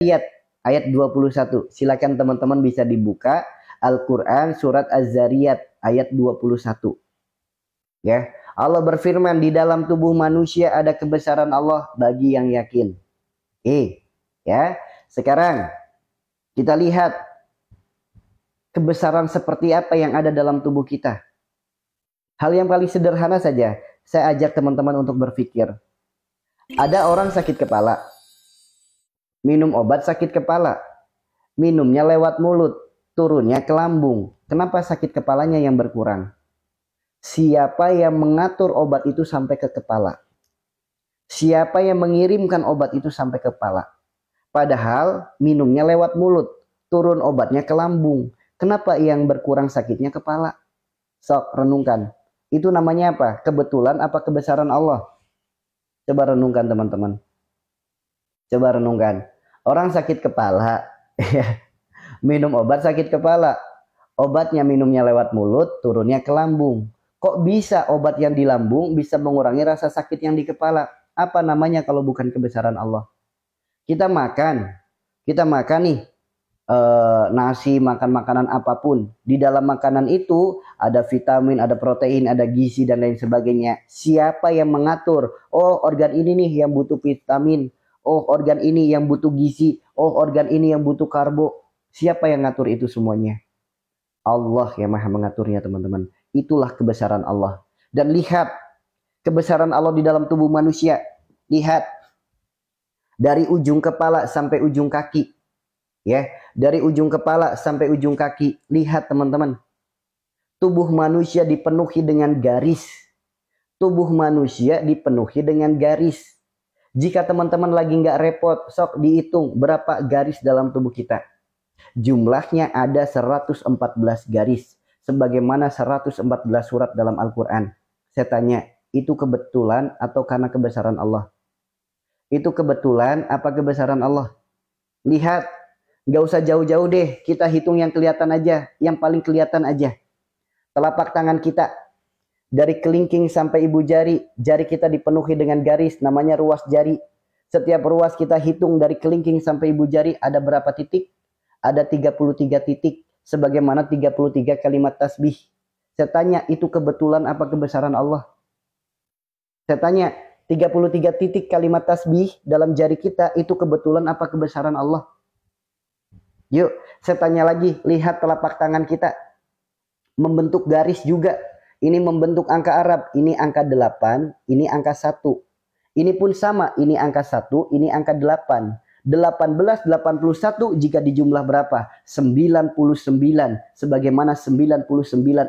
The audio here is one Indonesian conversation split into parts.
ayat 21. Silakan teman-teman bisa dibuka Al-Qur'an surat Az-Zariyat ayat 21. Ya, Allah berfirman, di dalam tubuh manusia ada kebesaran Allah bagi yang yakin. Ya. Sekarang kita lihat kebesaran seperti apa yang ada dalam tubuh kita. Hal yang paling sederhana saja, saya ajak teman-teman untuk berpikir. Ada orang sakit kepala, minum obat sakit kepala, minumnya lewat mulut, turunnya ke lambung. Kenapa sakit kepalanya yang berkurang? Siapa yang mengatur obat itu sampai ke kepala? Siapa yang mengirimkan obat itu sampai ke kepala? Padahal minumnya lewat mulut, turun obatnya ke lambung. Kenapa yang berkurang sakitnya kepala? Sok renungkan. Itu namanya apa? Kebetulan apa kebesaran Allah? Coba renungkan teman-teman. Coba renungkan. Orang sakit kepala, minum obat sakit kepala. Obatnya minumnya lewat mulut, turunnya ke lambung. Kok bisa obat yang di lambung bisa mengurangi rasa sakit yang di kepala? Apa namanya kalau bukan kebesaran Allah? Kita makan nih nasi, makan makanan apapun. Di dalam makanan itu ada vitamin, ada protein, ada gizi dan lain sebagainya. Siapa yang mengatur? Oh, organ ini nih yang butuh vitamin. Oh, organ ini yang butuh gizi. Oh, organ ini yang butuh karbo. Siapa yang ngatur itu semuanya? Allah yang maha mengaturnya, teman-teman. Itulah kebesaran Allah. Dan lihat kebesaran Allah di dalam tubuh manusia. Lihat dari ujung kepala sampai ujung kaki. Ya, dari ujung kepala sampai ujung kaki. Lihat teman-teman. Tubuh manusia dipenuhi dengan garis. Tubuh manusia dipenuhi dengan garis. Jika teman-teman lagi nggak repot, sok dihitung berapa garis dalam tubuh kita. Jumlahnya ada 114 garis. Sebagaimana 114 surat dalam Al-Quran. Saya tanya, itu kebetulan atau karena kebesaran Allah? Itu kebetulan apa kebesaran Allah? Lihat, nggak usah jauh-jauh deh. Kita hitung yang kelihatan aja. Yang paling kelihatan aja. Telapak tangan kita. Dari kelingking sampai ibu jari. Jari kita dipenuhi dengan garis. Namanya ruas jari. Setiap ruas kita hitung dari kelingking sampai ibu jari. Ada berapa titik? Ada 33 titik. Sebagaimana 33 kalimat tasbih. Saya tanya, itu kebetulan apa kebesaran Allah? Saya tanya, 33 titik kalimat tasbih dalam jari kita. Itu kebetulan apa kebesaran Allah? Yuk, saya tanya lagi. Lihat telapak tangan kita. Membentuk garis juga. Ini membentuk angka Arab. Ini angka 8. Ini angka 1. Ini pun sama. Ini angka 1. Ini angka 8. 1881 jika dijumlah berapa? 99. Sebagaimana 99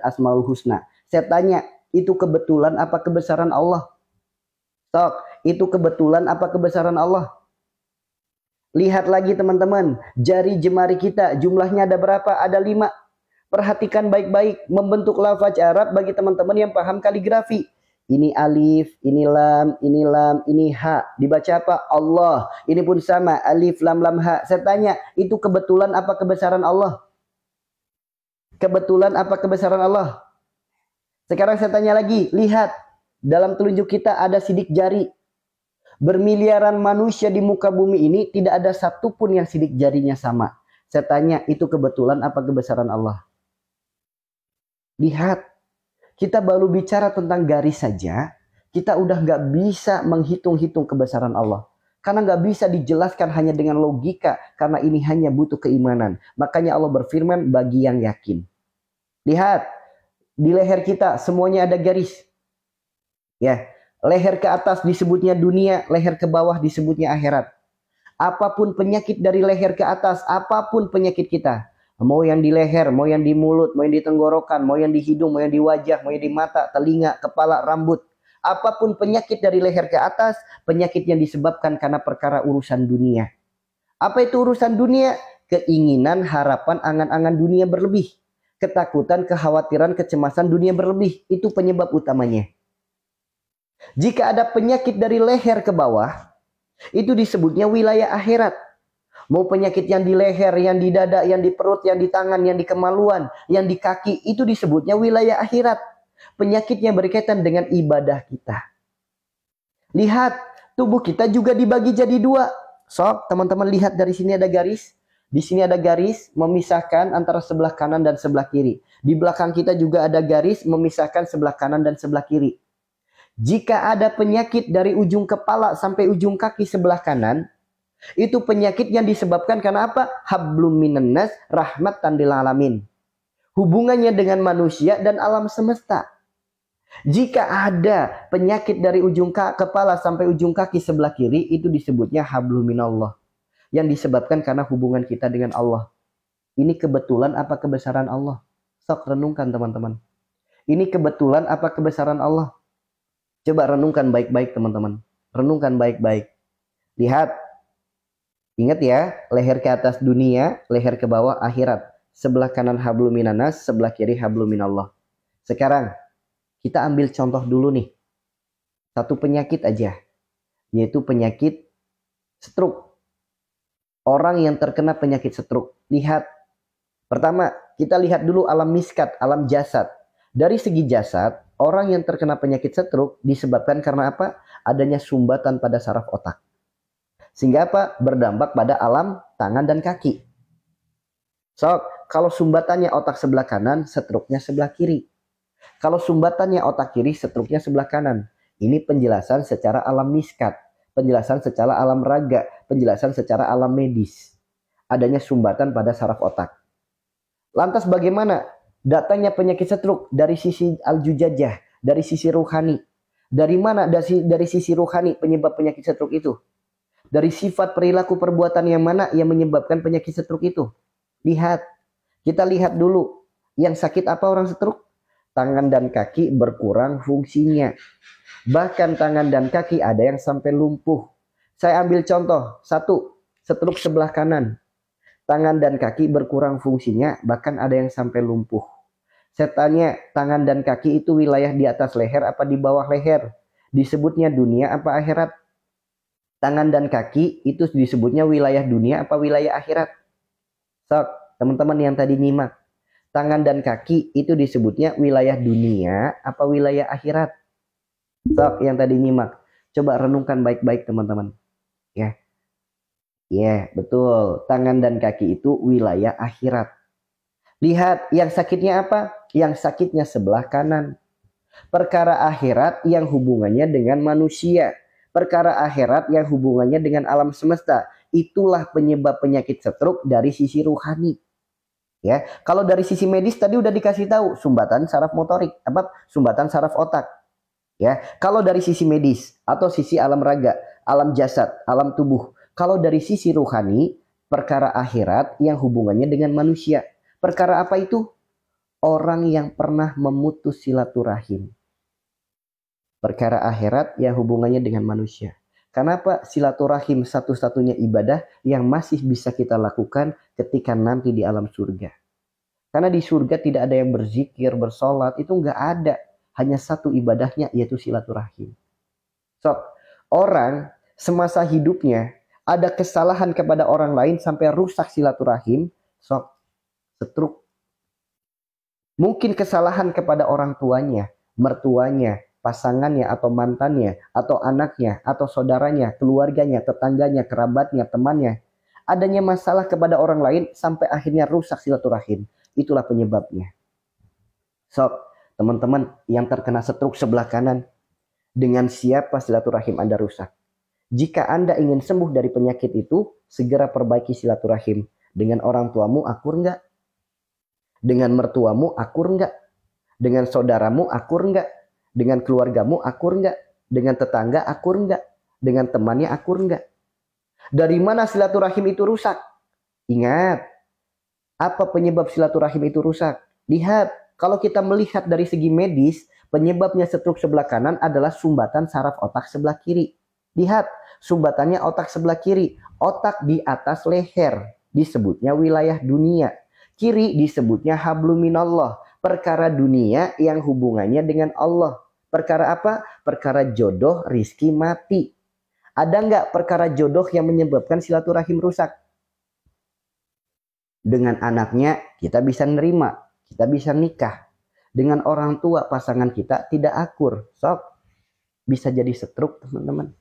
Asmaul Husna. Saya tanya, itu kebetulan apa kebesaran Allah? Tok, itu kebetulan apa kebesaran Allah? Lihat lagi teman-teman. Jari jemari kita jumlahnya ada berapa? Ada 5. Perhatikan baik-baik. Membentuk lafaz Arab bagi teman-teman yang paham kaligrafi. Ini alif, ini lam, ini ha. Dibaca apa? Allah. Ini pun sama. Alif, lam, ha. Saya tanya, itu kebetulan apa kebesaran Allah? Kebetulan apa kebesaran Allah? Sekarang saya tanya lagi. Lihat. Dalam telunjuk kita ada sidik jari. Bermiliaran manusia di muka bumi ini tidak ada satupun yang sidik jarinya sama. Saya tanya, itu kebetulan apa kebesaran Allah? Lihat, kita baru bicara tentang garis saja, kita udah nggak bisa menghitung-hitung kebesaran Allah. Karena nggak bisa dijelaskan hanya dengan logika, karena ini hanya butuh keimanan. Makanya Allah berfirman bagi yang yakin. Lihat, di leher kita semuanya ada garis. Ya, leher ke atas disebutnya dunia, leher ke bawah disebutnya akhirat. Apapun penyakit dari leher ke atas, apapun penyakit kita. Mau yang di leher, mau yang di mulut, mau yang di tenggorokan, mau yang di hidung, mau yang di wajah, mau yang di mata, telinga, kepala, rambut. Apapun penyakit dari leher ke atas, penyakit yang disebabkan karena perkara urusan dunia. Apa itu urusan dunia? Keinginan, harapan, angan-angan dunia berlebih. Ketakutan, kekhawatiran, kecemasan dunia berlebih. Itu penyebab utamanya. Jika ada penyakit dari leher ke bawah, itu disebutnya wilayah akhirat. Mau penyakit yang di leher, yang di dada, yang di perut, yang di tangan, yang di kemaluan, yang di kaki, itu disebutnya wilayah akhirat. Penyakitnya berkaitan dengan ibadah kita. Lihat, tubuh kita juga dibagi jadi 2. Sok, teman-teman lihat dari sini ada garis. Di sini ada garis memisahkan antara sebelah kanan dan sebelah kiri. Di belakang kita juga ada garis memisahkan sebelah kanan dan sebelah kiri. Jika ada penyakit dari ujung kepala sampai ujung kaki sebelah kanan, itu penyakit yang disebabkan karena apa? Hablum minan nas rahmatan lil alamin. Hubungannya dengan manusia dan alam semesta. Jika ada penyakit dari ujung kepala sampai ujung kaki sebelah kiri, itu disebutnya hablum minallah. Yang disebabkan karena hubungan kita dengan Allah. Ini kebetulan apa kebesaran Allah? Sok renungkan teman-teman. Ini kebetulan apa kebesaran Allah? Coba renungkan baik-baik teman-teman. Renungkan baik-baik. Lihat. Ingat ya, leher ke atas dunia, leher ke bawah akhirat. Sebelah kanan hablum minanas, sebelah kiri hablum minallah. Sekarang, kita ambil contoh dulu nih. Satu penyakit aja. Yaitu penyakit stroke. Orang yang terkena penyakit stroke. Lihat. Pertama, kita lihat dulu alam miskat, alam jasad. Dari segi jasad, orang yang terkena penyakit stroke disebabkan karena apa? Adanya sumbatan pada saraf otak. Sehingga apa? Berdampak pada alam tangan dan kaki. So, kalau sumbatannya otak sebelah kanan, stroke-nya sebelah kiri. Kalau sumbatannya otak kiri, stroke-nya sebelah kanan. Ini penjelasan secara alam miskat. Penjelasan secara alam raga. Penjelasan secara alam medis. Adanya sumbatan pada saraf otak. Lantas bagaimana datangnya penyakit stroke? Dari sisi al-jujajah, dari sisi ruhani. Dari mana? Dari sisi ruhani penyebab penyakit stroke itu. Dari sifat perilaku perbuatan yang mana yang menyebabkan penyakit stroke itu. Lihat. Kita lihat dulu. Yang sakit apa orang stroke? Tangan dan kaki berkurang fungsinya. Bahkan tangan dan kaki ada yang sampai lumpuh. Saya ambil contoh. Satu, stroke sebelah kanan. Tangan dan kaki berkurang fungsinya. Bahkan ada yang sampai lumpuh. Saya tanya, tangan dan kaki itu wilayah di atas leher apa di bawah leher? Disebutnya dunia apa akhirat? Tangan dan kaki itu disebutnya wilayah dunia apa wilayah akhirat? Sok, teman-teman yang tadi nyimak. Tangan dan kaki itu disebutnya wilayah dunia apa wilayah akhirat? Sok, yang tadi nyimak. Coba renungkan baik-baik teman-teman. Ya. Ya, betul. Tangan dan kaki itu wilayah akhirat. Lihat, yang sakitnya apa? Yang sakitnya sebelah kanan. Perkara akhirat yang hubungannya dengan manusia. Perkara akhirat yang hubungannya dengan alam semesta. Itulah penyebab penyakit stroke dari sisi ruhani. Ya, kalau dari sisi medis tadi udah dikasih tahu sumbatan saraf motorik, apa sumbatan saraf otak. Ya, kalau dari sisi medis atau sisi alam raga, alam jasad, alam tubuh. Kalau dari sisi ruhani, perkara akhirat yang hubungannya dengan manusia. Perkara apa itu? Orang yang pernah memutus silaturahim. Perkara akhirat yang hubungannya dengan manusia. Kenapa? Silaturahim satu-satunya ibadah yang masih bisa kita lakukan ketika nanti di alam surga. Karena di surga tidak ada yang berzikir, bersolat, itu nggak ada. Hanya satu ibadahnya yaitu silaturahim. So, orang semasa hidupnya ada kesalahan kepada orang lain sampai rusak silaturahim, so, stroke. Mungkin kesalahan kepada orang tuanya, mertuanya, pasangannya atau mantannya, atau anaknya, atau saudaranya, keluarganya, tetangganya, kerabatnya, temannya. Adanya masalah kepada orang lain sampai akhirnya rusak silaturahim. Itulah penyebabnya. So, teman-teman yang terkena stroke sebelah kanan, dengan siapa silaturahim Anda rusak? Jika Anda ingin sembuh dari penyakit itu, segera perbaiki silaturahim. Dengan orang tuamu akur enggak? Dengan mertuamu akur enggak? Dengan saudaramu akur enggak? Dengan keluargamu akur enggak? Dengan tetangga akur enggak? Dengan temannya akur enggak? Dari mana silaturahim itu rusak? Ingat, apa penyebab silaturahim itu rusak? Lihat, kalau kita melihat dari segi medis, penyebabnya stroke sebelah kanan adalah sumbatan saraf otak sebelah kiri. Lihat, sumbatannya otak sebelah kiri. Otak di atas leher, disebutnya wilayah dunia. Kiri disebutnya hablum minallah. Perkara dunia yang hubungannya dengan Allah. Perkara apa? Perkara jodoh, rizki, mati. Ada nggak perkara jodoh yang menyebabkan silaturahim rusak? Dengan anaknya kita bisa nerima, kita bisa nikah. Dengan orang tua pasangan kita tidak akur. Sok, bisa jadi stroke teman-teman.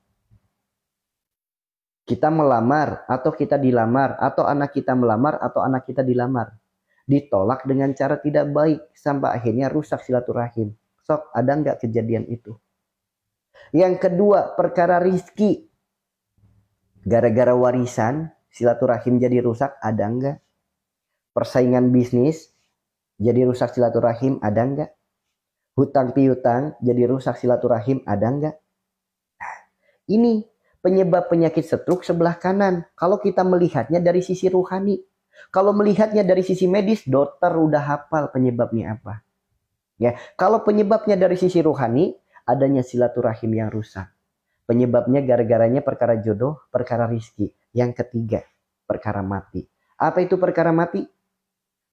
Kita melamar atau kita dilamar, atau anak kita melamar atau anak kita dilamar. Ditolak dengan cara tidak baik sampai akhirnya rusak silaturahim. Sok, ada nggak kejadian itu? Yang kedua, perkara rizki. Gara-gara warisan, silaturahim jadi rusak, ada nggak? Persaingan bisnis, jadi rusak silaturahim, ada nggak? Hutang piutang, jadi rusak silaturahim, ada nggak? Ini penyebab penyakit stroke sebelah kanan. Kalau kita melihatnya dari sisi ruhani. Kalau melihatnya dari sisi medis, dokter udah hafal penyebabnya apa. Ya, kalau penyebabnya dari sisi ruhani, adanya silaturahim yang rusak. Penyebabnya gara-garanya perkara jodoh, perkara rizki. Yang ketiga, perkara mati. Apa itu perkara mati?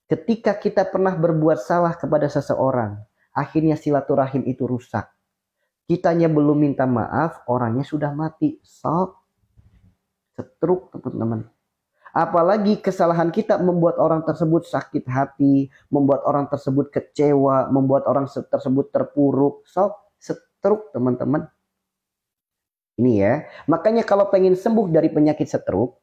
Ketika kita pernah berbuat salah kepada seseorang, akhirnya silaturahim itu rusak. Kitanya belum minta maaf, orangnya sudah mati. Sok, stroke teman-teman. Apalagi kesalahan kita membuat orang tersebut sakit hati, membuat orang tersebut kecewa, membuat orang tersebut terpuruk. Sok, stroke teman-teman. Ini ya, makanya kalau pengen sembuh dari penyakit stroke,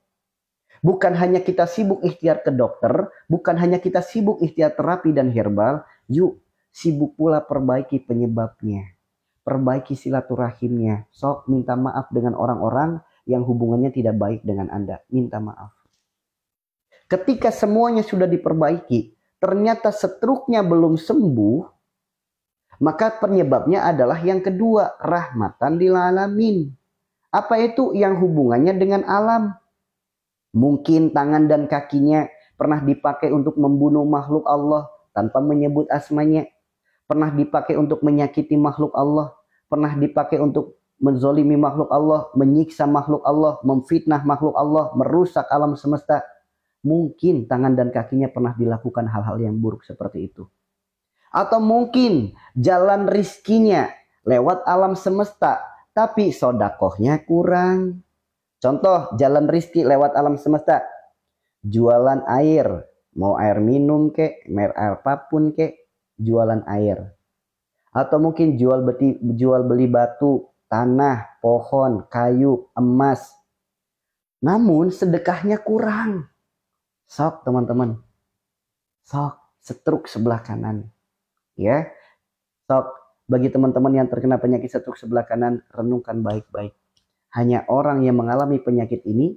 bukan hanya kita sibuk ikhtiar ke dokter, bukan hanya kita sibuk ikhtiar terapi dan herbal, yuk sibuk pula perbaiki penyebabnya. Perbaiki silaturahimnya. Sok minta maaf dengan orang-orang yang hubungannya tidak baik dengan Anda. Minta maaf. Ketika semuanya sudah diperbaiki, ternyata stroke-nya belum sembuh, maka penyebabnya adalah yang kedua, rahmatan lil alamin. Apa itu? Yang hubungannya dengan alam. Mungkin tangan dan kakinya pernah dipakai untuk membunuh makhluk Allah tanpa menyebut asmanya. Pernah dipakai untuk menyakiti makhluk Allah. Pernah dipakai untuk menzolimi makhluk Allah, menyiksa makhluk Allah, memfitnah makhluk Allah, merusak alam semesta. Mungkin tangan dan kakinya pernah dilakukan hal-hal yang buruk seperti itu. Atau mungkin jalan rizkinya lewat alam semesta, tapi sodakohnya kurang. Contoh jalan rizki lewat alam semesta. Jualan air, mau air minum kek, air apapun kek, jualan air. Atau mungkin jual beli batu, tanah, pohon, kayu, emas. Namun sedekahnya kurang. Sok teman-teman. Sok, stroke sebelah kanan. Ya. Sok, bagi teman-teman yang terkena penyakit stroke sebelah kanan, renungkan baik-baik. Hanya orang yang mengalami penyakit ini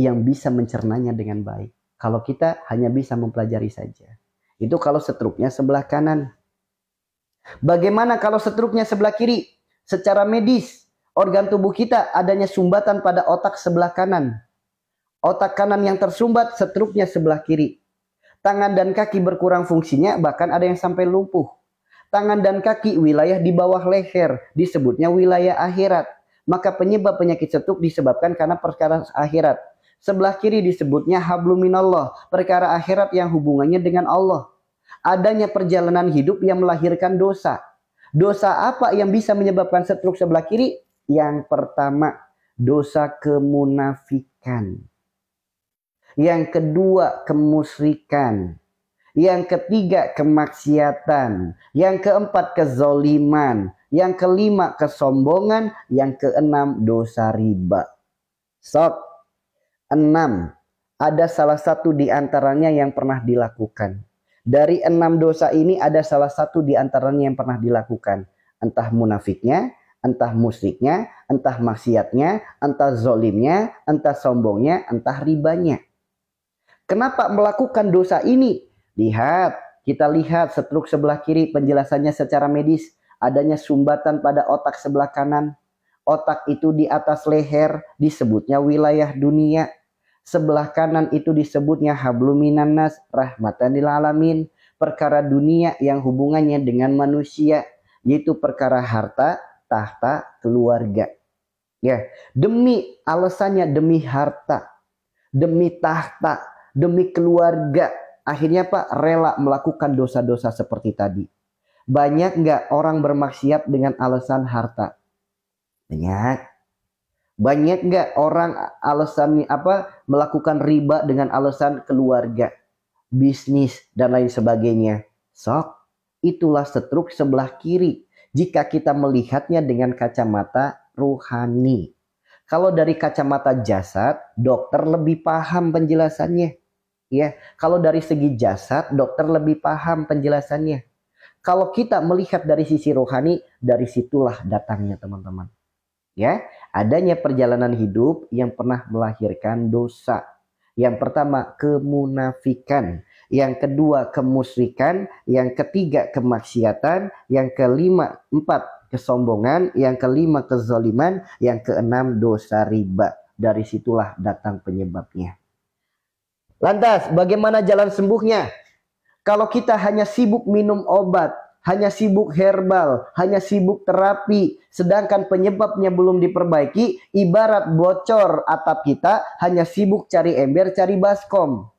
yang bisa mencernanya dengan baik. Kalau kita hanya bisa mempelajari saja. Itu kalau stroke-nya sebelah kanan. Bagaimana kalau stroke-nya sebelah kiri? Secara medis, organ tubuh kita adanya sumbatan pada otak sebelah kanan. Otak kanan yang tersumbat, stroke-nya sebelah kiri. Tangan dan kaki berkurang fungsinya, bahkan ada yang sampai lumpuh. Tangan dan kaki wilayah di bawah leher, disebutnya wilayah akhirat. Maka penyebab penyakit stroke disebabkan karena perkara akhirat. Sebelah kiri disebutnya habluminallah, perkara akhirat yang hubungannya dengan Allah. Adanya perjalanan hidup yang melahirkan dosa. Dosa apa yang bisa menyebabkan stroke sebelah kiri? Yang pertama, dosa kemunafikan. Yang kedua, kemusyrikan. Yang ketiga, kemaksiatan. Yang keempat, kezoliman. Yang kelima, kesombongan. Yang keenam, dosa riba. Sok. 6. Ada salah satu di antaranya yang pernah dilakukan. Dari 6 dosa ini ada salah satu di antaranya yang pernah dilakukan. Entah munafiknya, entah musyriknya, entah maksiatnya, entah zolimnya, entah sombongnya, entah ribanya. Kenapa melakukan dosa ini? Kita lihat stroke sebelah kiri, penjelasannya secara medis. Adanya sumbatan pada otak sebelah kanan. Otak itu di atas leher, disebutnya wilayah dunia. Sebelah kanan itu disebutnya habluminan nas, rahmatan lil alamin, perkara dunia yang hubungannya dengan manusia, yaitu perkara harta, tahta, keluarga. Ya, demi alasannya demi harta, demi tahta, demi keluarga, akhirnya Pak rela melakukan dosa-dosa seperti tadi. Banyak nggak orang bermaksiat dengan alasan harta? Banyak. Banyak nggak orang alasannya melakukan riba dengan alasan keluarga, bisnis dan lain sebagainya? Sok, itulah stroke sebelah kiri. Jika kita melihatnya dengan kacamata ruhani. Kalau dari kacamata jasad, dokter lebih paham penjelasannya. Ya, kalau dari segi jasad, dokter lebih paham penjelasannya. Kalau kita melihat dari sisi rohani, dari situlah datangnya teman-teman. Ya, adanya perjalanan hidup yang pernah melahirkan dosa. Yang pertama, kemunafikan. Yang kedua, kemusyrikan. Yang ketiga, kemaksiatan. Yang kelima, kesombongan. Yang kelima, kezaliman. Yang keenam, dosa riba. Dari situlah datang penyebabnya. Lantas, bagaimana jalan sembuhnya? Kalau kita hanya sibuk minum obat, hanya sibuk herbal, hanya sibuk terapi, sedangkan penyebabnya belum diperbaiki, ibarat bocor atap kita, hanya sibuk cari ember, cari baskom.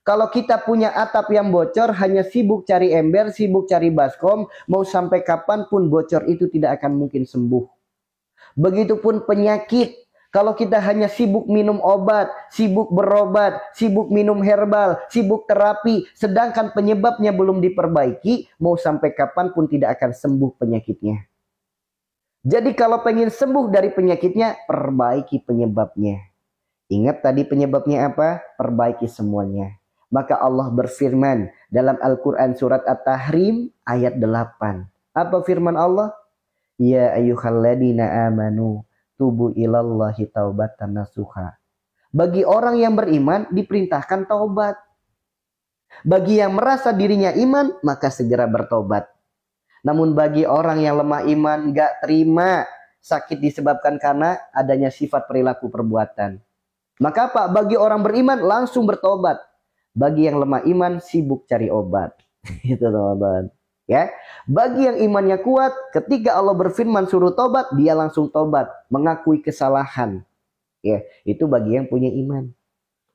Kalau kita punya atap yang bocor, hanya sibuk cari ember, sibuk cari baskom, mau sampai kapanpun bocor itu tidak akan mungkin sembuh. Begitupun penyakit. Kalau kita hanya sibuk minum obat, sibuk berobat, sibuk minum herbal, sibuk terapi, sedangkan penyebabnya belum diperbaiki, mau sampai kapanpun tidak akan sembuh penyakitnya. Jadi kalau pengen sembuh dari penyakitnya, perbaiki penyebabnya. Ingat tadi penyebabnya apa? Perbaiki semuanya. Maka Allah berfirman dalam Al-Quran surat At-Tahrim ayat 8. Apa firman Allah? Ya ayyuhalladzina amanu tubu ilallahi taubatan nasuha. Bagi orang yang beriman diperintahkan taubat. Bagi yang merasa dirinya iman maka segera bertobat. Namun bagi orang yang lemah iman gak terima sakit disebabkan karena adanya sifat perilaku perbuatan. Maka apa? Bagi orang beriman langsung bertobat. Bagi yang lemah iman sibuk cari obat. Itu teman-teman. Ya, bagi yang imannya kuat, ketika Allah berfirman suruh tobat, dia langsung tobat, mengakui kesalahan. Ya, itu bagi yang punya iman.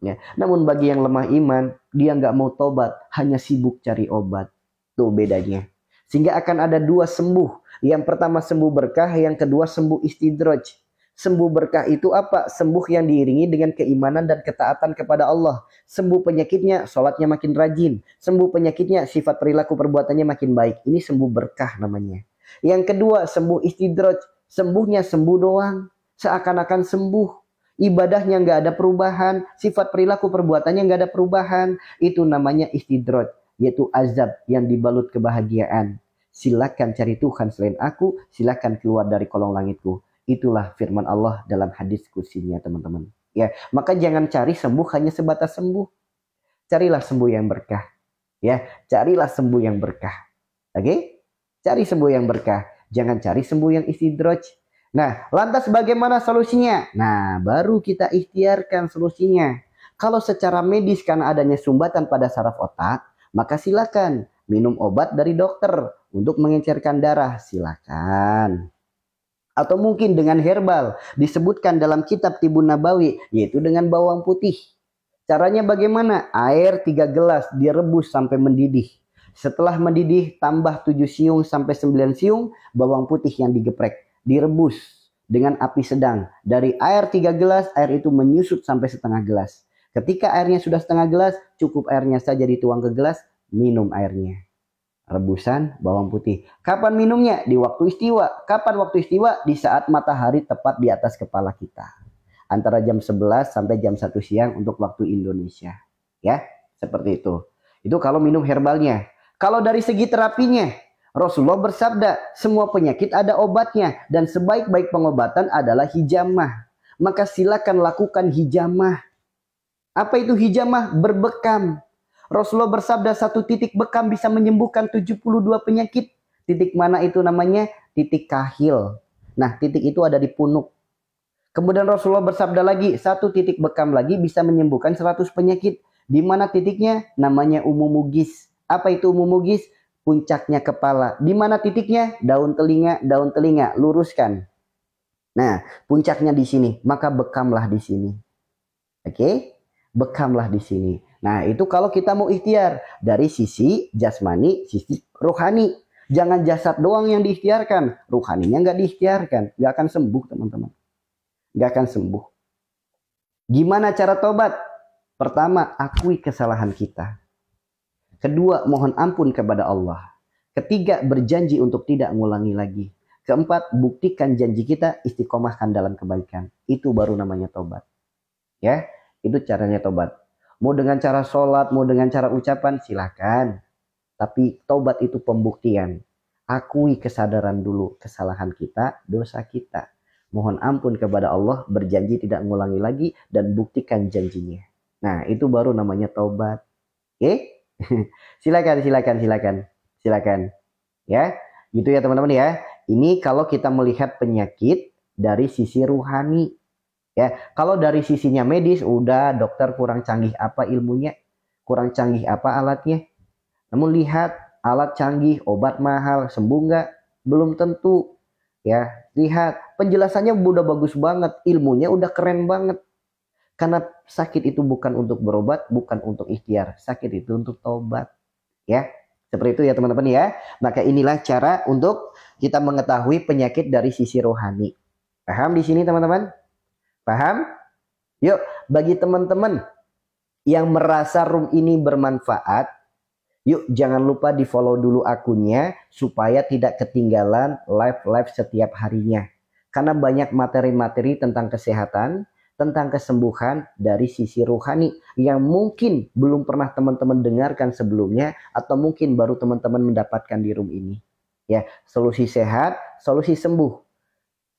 Ya, namun bagi yang lemah iman, dia nggak mau tobat, hanya sibuk cari obat. Tuh bedanya. Sehingga akan ada dua sembuh. Yang pertama sembuh berkah, yang kedua sembuh istidraj. Sembuh berkah itu apa? Sembuh yang diiringi dengan keimanan dan ketaatan kepada Allah. Sembuh penyakitnya, sholatnya makin rajin. Sembuh penyakitnya, sifat perilaku perbuatannya makin baik. Ini sembuh berkah namanya. Yang kedua, sembuh istidraj. Sembuhnya sembuh doang. Seakan-akan sembuh. Ibadahnya nggak ada perubahan. Sifat perilaku perbuatannya nggak ada perubahan. Itu namanya istidraj. Yaitu azab yang dibalut kebahagiaan. Silakan cari Tuhan selain aku. Silakan keluar dari kolong langitku. Itulah firman Allah dalam hadis kursinya teman-teman. Ya, maka jangan cari sembuh hanya sebatas sembuh. Carilah sembuh yang berkah. Ya, carilah sembuh yang berkah. Oke? Cari sembuh yang berkah. Jangan cari sembuh yang istidraj. Nah, lantas bagaimana solusinya? Nah, baru kita ikhtiarkan solusinya. Kalau secara medis karena adanya sumbatan pada saraf otak, maka silakan minum obat dari dokter untuk mengencerkan darah. Silakan. Atau mungkin dengan herbal, disebutkan dalam kitab Tibun Nabawi, yaitu dengan bawang putih. Caranya bagaimana? Air 3 gelas direbus sampai mendidih. Setelah mendidih, tambah 7 siung sampai 9 siung bawang putih yang digeprek. Direbus dengan api sedang. Dari air 3 gelas, air itu menyusut sampai setengah gelas. Ketika airnya sudah setengah gelas, cukup airnya saja dituang ke gelas, minum airnya. Rebusan bawang putih. Kapan minumnya? Di waktu istiwa. Kapan waktu istiwa? Di saat matahari tepat di atas kepala kita. Antara jam 11 sampai jam 1 siang untuk waktu Indonesia. Ya, seperti itu. Itu kalau minum herbalnya. Kalau dari segi terapinya, Rasulullah bersabda, semua penyakit ada obatnya. Dan sebaik-baik pengobatan adalah hijamah. Maka silakan lakukan hijamah. Apa itu hijamah? Berbekam. Rasulullah bersabda 1 titik bekam bisa menyembuhkan 72 penyakit. Titik mana itu namanya? Titik kahil. Nah, titik itu ada di punuk. Kemudian Rasulullah bersabda lagi, 1 titik bekam lagi bisa menyembuhkan 100 penyakit. Di mana titiknya? Namanya umumugis. Apa itu umumugis? Puncaknya kepala. Di mana titiknya? Daun telinga, luruskan. Nah, puncaknya di sini, maka bekamlah di sini. Oke? Bekamlah di sini. Nah, itu kalau kita mau ikhtiar dari sisi jasmani, sisi rohani. Jangan jasad doang yang diikhtiarkan, rohaninya nggak diikhtiarkan, nggak akan sembuh teman-teman. Nggak akan sembuh. Gimana cara tobat? Pertama, akui kesalahan kita. Kedua, mohon ampun kepada Allah. Ketiga, berjanji untuk tidak mengulangi lagi. Keempat, buktikan janji kita, istiqomahkan dalam kebaikan. Itu baru namanya tobat. Ya, itu caranya tobat. Mau dengan cara sholat, mau dengan cara ucapan, silakan. Tapi tobat itu pembuktian. Akui kesadaran dulu kesalahan kita, dosa kita. Mohon ampun kepada Allah, berjanji tidak mengulangi lagi, dan buktikan janjinya. Nah, itu baru namanya tobat. Oke? Silakan. Ya, gitu ya teman-teman ya. Ini kalau kita melihat penyakit dari sisi ruhani. Ya, kalau dari sisinya medis, udah dokter kurang canggih apa ilmunya, kurang canggih apa alatnya. Namun lihat alat canggih, obat mahal, sembuh nggak? Belum tentu. Ya, lihat penjelasannya udah bagus banget, ilmunya udah keren banget. Karena sakit itu bukan untuk berobat, bukan untuk ikhtiar. Sakit itu untuk tobat. Ya, seperti itu ya teman-teman ya. Maka inilah cara untuk kita mengetahui penyakit dari sisi rohani. Paham di sini teman-teman? Paham? Yuk, bagi teman-teman yang merasa room ini bermanfaat, yuk jangan lupa di follow dulu akunnya supaya tidak ketinggalan live-live setiap harinya. Karena banyak materi-materi tentang kesehatan, tentang kesembuhan dari sisi rohani yang mungkin belum pernah teman-teman dengarkan sebelumnya atau mungkin baru teman-teman mendapatkan di room ini. Ya, solusi sehat, solusi sembuh,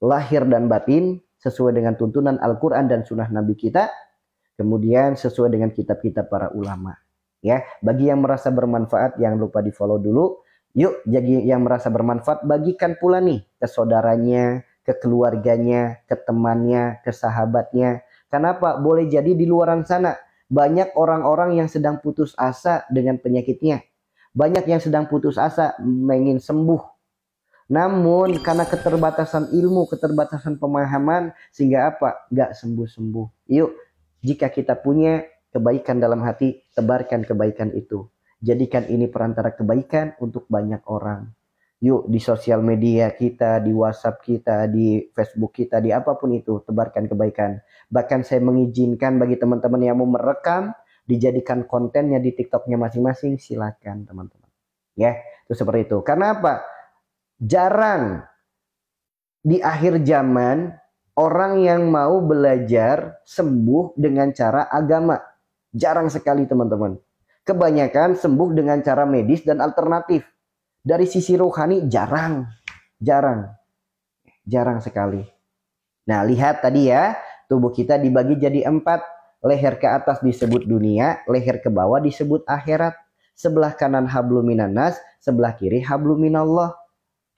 lahir dan batin sesuai dengan tuntunan Al-Quran dan Sunnah Nabi kita, kemudian sesuai dengan kitab-kitab para ulama. Ya, bagi yang merasa bermanfaat jangan lupa di follow dulu. Yuk, bagi yang merasa bermanfaat bagikan pula nih ke saudaranya, ke keluarganya, ke temannya, ke sahabatnya. Kenapa? Boleh jadi di luaran sana banyak orang-orang yang sedang putus asa dengan penyakitnya. Banyak yang sedang putus asa ingin sembuh. Namun karena keterbatasan ilmu, keterbatasan pemahaman, sehingga apa? Nggak sembuh-sembuh. Yuk, jika kita punya kebaikan dalam hati, tebarkan kebaikan itu. Jadikan ini perantara kebaikan untuk banyak orang. Yuk di sosial media kita, di WhatsApp kita, di Facebook kita, di apapun itu, tebarkan kebaikan. Bahkan saya mengizinkan bagi teman-teman yang mau merekam, dijadikan kontennya di TikToknya masing-masing, silakan teman-teman. Ya, itu seperti itu. Karena apa? Jarang di akhir zaman orang yang mau belajar sembuh dengan cara agama. Jarang sekali teman-teman. Kebanyakan sembuh dengan cara medis dan alternatif. Dari sisi rohani jarang sekali. Nah, lihat tadi ya, tubuh kita dibagi jadi 4. Leher ke atas disebut dunia, leher ke bawah disebut akhirat. Sebelah kanan hablum minannas, sebelah kiri hablum minallah.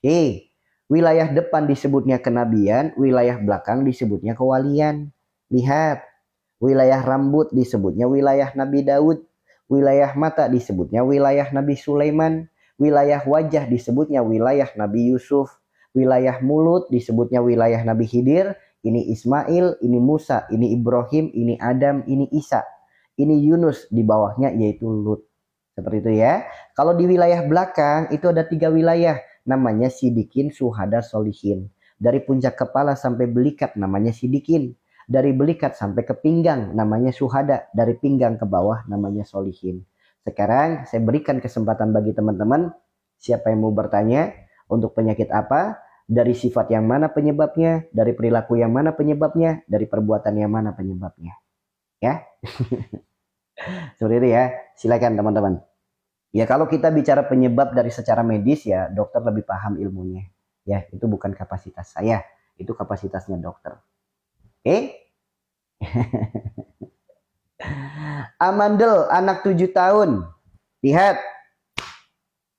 Oke. Wilayah depan disebutnya kenabian, wilayah belakang disebutnya kewalian. Lihat, wilayah rambut disebutnya wilayah Nabi Daud, wilayah mata disebutnya wilayah Nabi Sulaiman, wilayah wajah disebutnya wilayah Nabi Yusuf, wilayah mulut disebutnya wilayah Nabi Khidir, ini Ismail, ini Musa, ini Ibrahim, ini Adam, ini Isa, ini Yunus, di bawahnya yaitu Lut. Seperti itu ya. Kalau di wilayah belakang itu ada 3 wilayah, namanya sidikin, suhada, solihin. Dari puncak kepala sampai belikat namanya sidikin. Dari belikat sampai ke pinggang namanya suhada. Dari pinggang ke bawah namanya solihin. Sekarang saya berikan kesempatan bagi teman-teman, siapa yang mau bertanya untuk penyakit apa, dari sifat yang mana penyebabnya, dari perilaku yang mana penyebabnya, dari perbuatan yang mana penyebabnya. Ya. Seperti itu ya. Silakan teman-teman. Ya, kalau kita bicara penyebab dari secara medis ya dokter lebih paham ilmunya. Ya, itu bukan kapasitas saya, itu kapasitasnya dokter. Oke? Amandel anak 7 tahun. Lihat.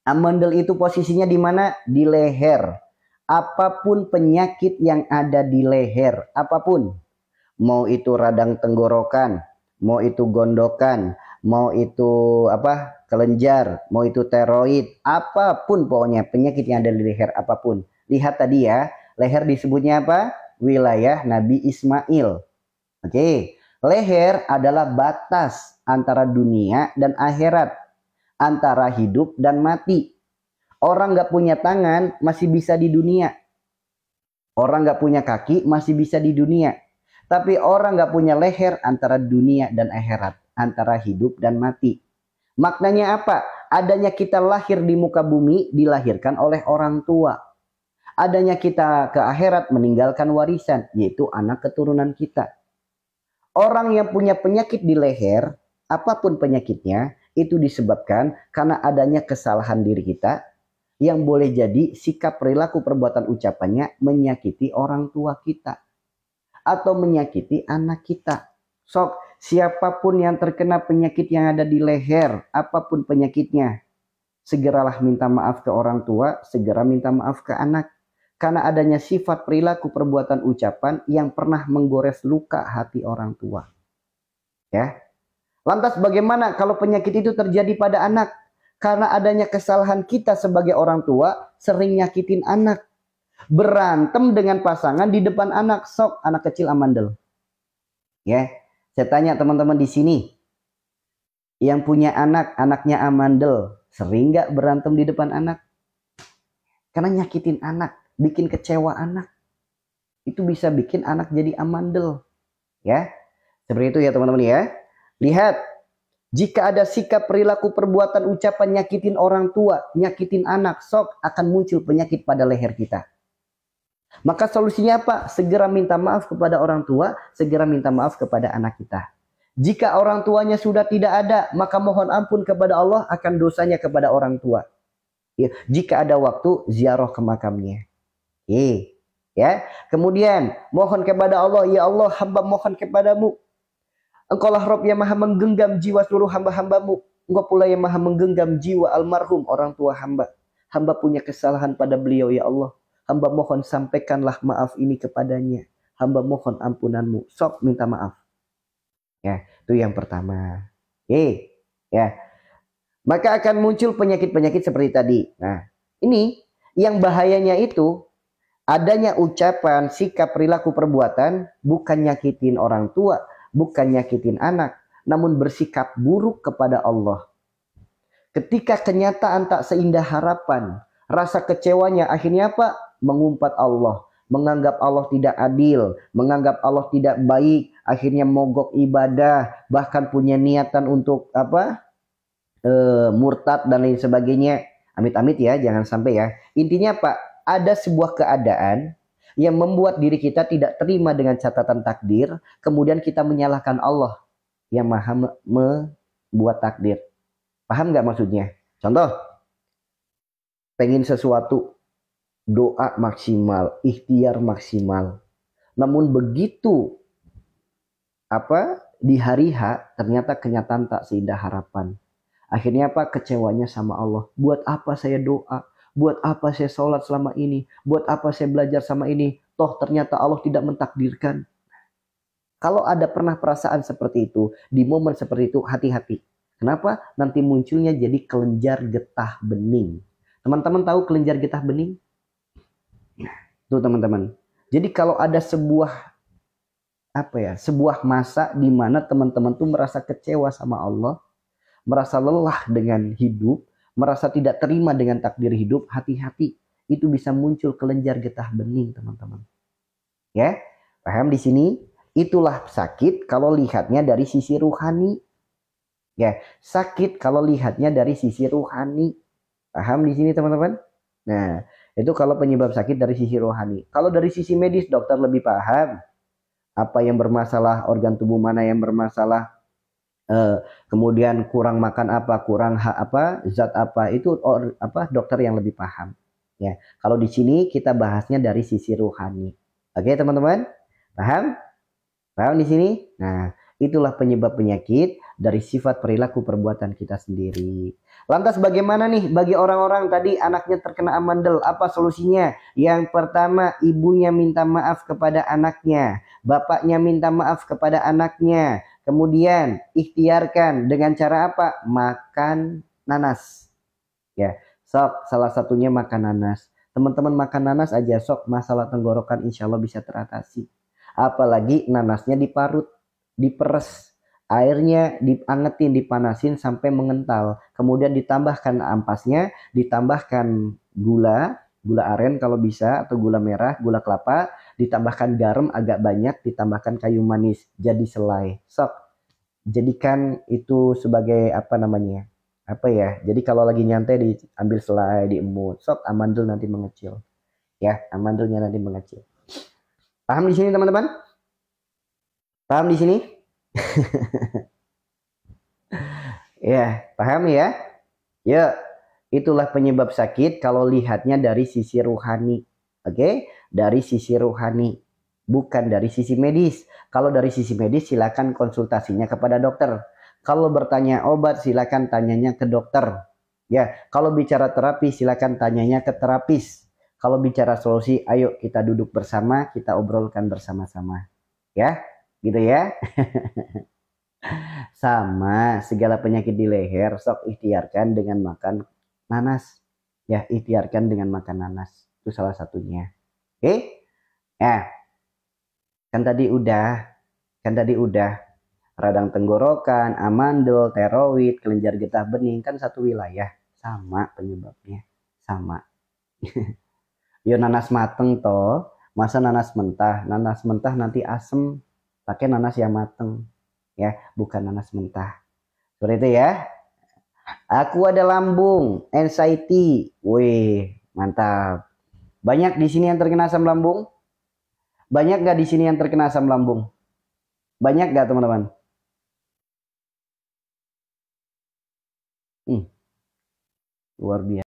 Amandel itu posisinya di mana? Di leher. Apapun penyakit yang ada di leher, apapun. Mau itu radang tenggorokan, mau itu gondokan, mau itu apa? Kelenjar, mau itu tiroid, apapun pokoknya penyakit yang ada di leher apapun. Lihat tadi ya, leher disebutnya apa? Wilayah Nabi Ismail. Oke. Leher adalah batas antara dunia dan akhirat, antara hidup dan mati. Orang nggak punya tangan masih bisa di dunia. Orang nggak punya kaki masih bisa di dunia. Tapi orang nggak punya leher antara dunia dan akhirat, antara hidup dan mati. Maknanya apa? Adanya kita lahir di muka bumi dilahirkan oleh orang tua. Adanya kita ke akhirat meninggalkan warisan, yaitu anak keturunan kita. Orang yang punya penyakit di leher, apapun penyakitnya, itu disebabkan karena adanya kesalahan diri kita yang boleh jadi sikap perilaku perbuatan ucapannya menyakiti orang tua kita atau menyakiti anak kita. Sok, siapapun yang terkena penyakit yang ada di leher, apapun penyakitnya, segeralah minta maaf ke orang tua, segera minta maaf ke anak. Karena adanya sifat perilaku perbuatan ucapan yang pernah menggores luka hati orang tua. Ya. Lantas bagaimana kalau penyakit itu terjadi pada anak? Karena adanya kesalahan kita sebagai orang tua sering nyakitin anak. Berantem dengan pasangan di depan anak. Sok, anak kecil amandel. Ya. Saya tanya teman-teman di sini, yang punya anak, anaknya amandel, sering nggak berantem di depan anak? Karena nyakitin anak, bikin kecewa anak. Itu bisa bikin anak jadi amandel. Ya. Seperti itu ya teman-teman ya. Lihat, jika ada sikap perilaku perbuatan ucapan nyakitin orang tua, nyakitin anak, sok akan muncul penyakit pada leher kita. Maka solusinya apa? Segera minta maaf kepada orang tua, segera minta maaf kepada anak kita. Jika orang tuanya sudah tidak ada, maka mohon ampun kepada Allah akan dosanya kepada orang tua. Ya, jika ada waktu, ziarah ke makamnya. Ya. Kemudian mohon kepada Allah, ya Allah, hamba mohon kepadamu. Engkaulah Rabb yang maha menggenggam jiwa seluruh hamba-hambamu. Engkau pula yang maha menggenggam jiwa almarhum orang tua hamba. Hamba punya kesalahan pada beliau, ya Allah. Hamba mohon sampaikanlah maaf ini kepadanya. Hamba mohon ampunanmu. Sok minta maaf. Ya, itu yang pertama. Ya. Maka akan muncul penyakit-penyakit seperti tadi. Nah, ini yang bahayanya itu adanya ucapan, sikap, perilaku, perbuatan bukan nyakitin orang tua, bukan nyakitin anak, namun bersikap buruk kepada Allah. Ketika kenyataan tak seindah harapan, rasa kecewanya akhirnya apa? Mengumpat Allah, menganggap Allah tidak adil, menganggap Allah tidak baik, akhirnya mogok ibadah, bahkan punya niatan untuk murtad dan lain sebagainya. Amit-amit ya, jangan sampai ya. Intinya Pak, ada sebuah keadaan yang membuat diri kita tidak terima dengan catatan takdir, kemudian kita menyalahkan Allah yang maha membuat takdir. Paham nggak maksudnya? Contoh, pengen sesuatu, doa maksimal, ikhtiar maksimal. Namun begitu di hari H ternyata kenyataan tak seindah harapan. Akhirnya kecewanya sama Allah. Buat apa saya doa? Buat apa saya sholat selama ini? Buat apa saya belajar sama ini? Toh ternyata Allah tidak mentakdirkan. Kalau ada pernah perasaan seperti itu, di momen seperti itu, hati-hati. Kenapa? Nanti munculnya jadi kelenjar getah bening. Teman-teman tahu kelenjar getah bening? Tuh teman-teman. Jadi kalau ada sebuah masa di mana teman-teman tuh merasa kecewa sama Allah, merasa lelah dengan hidup, merasa tidak terima dengan takdir hidup, hati-hati. Itu bisa muncul kelenjar getah bening, teman-teman. Ya, paham di sini? Itulah sakit kalau lihatnya dari sisi ruhani. Ya, sakit kalau lihatnya dari sisi ruhani. Paham di sini, teman-teman? Nah, itu kalau penyebab sakit dari sisi rohani. Kalau dari sisi medis, dokter lebih paham apa yang bermasalah, organ tubuh mana yang bermasalah, kemudian kurang makan apa, kurang zat apa, itu dokter yang lebih paham. Ya, kalau di sini kita bahasnya dari sisi rohani. Oke, teman-teman? Paham? Paham di sini? Nah, itulah penyebab penyakit dari sifat perilaku perbuatan kita sendiri. Lantas bagaimana nih bagi orang-orang tadi anaknya terkena amandel? Apa solusinya? Yang pertama, ibunya minta maaf kepada anaknya. Bapaknya minta maaf kepada anaknya. Kemudian ikhtiarkan dengan cara apa? Makan nanas. Ya, sok salah satunya makan nanas. Teman-teman makan nanas aja sok masalah tenggorokan insya Allah bisa teratasi. Apalagi nanasnya diparut, diperes, airnya diangetin, dipanasin sampai mengental. Kemudian ditambahkan ampasnya, ditambahkan gula aren kalau bisa, atau gula merah, gula kelapa, ditambahkan garam agak banyak, ditambahkan kayu manis, jadi selai. Sok, jadikan itu sebagai jadi kalau lagi nyantai diambil selai, diemut. Sok, amandel nanti mengecil. Ya, amandulnya nanti mengecil. Paham di sini teman-teman? Paham di sini? Ya, paham ya? Ya, itulah penyebab sakit kalau lihatnya dari sisi rohani. Oke, dari sisi rohani, bukan dari sisi medis. Kalau dari sisi medis silakan konsultasinya kepada dokter. Kalau bertanya obat silakan tanyanya ke dokter. Ya, kalau bicara terapi silakan tanyanya ke terapis. Kalau bicara solusi, ayo kita duduk bersama, kita obrolkan bersama-sama. Ya, gitu ya. Sama segala penyakit di leher sok ikhtiarkan dengan makan nanas. Ya, ikhtiarkan dengan makan nanas. Itu salah satunya. Oke? Ya, kan tadi udah radang tenggorokan, amandel, tiroid, kelenjar getah bening kan satu wilayah, sama penyebabnya. Sama. Yo nanas mateng toh, masa nanas mentah? Nanas mentah nanti asem. Pakai nanas yang mateng ya, bukan nanas mentah. Seperti itu ya. Aku ada lambung, anxiety. Wih, mantap. Banyak di sini yang terkena asam lambung? Banyak gak di sini yang terkena asam lambung? Banyak gak teman-teman? Luar biasa.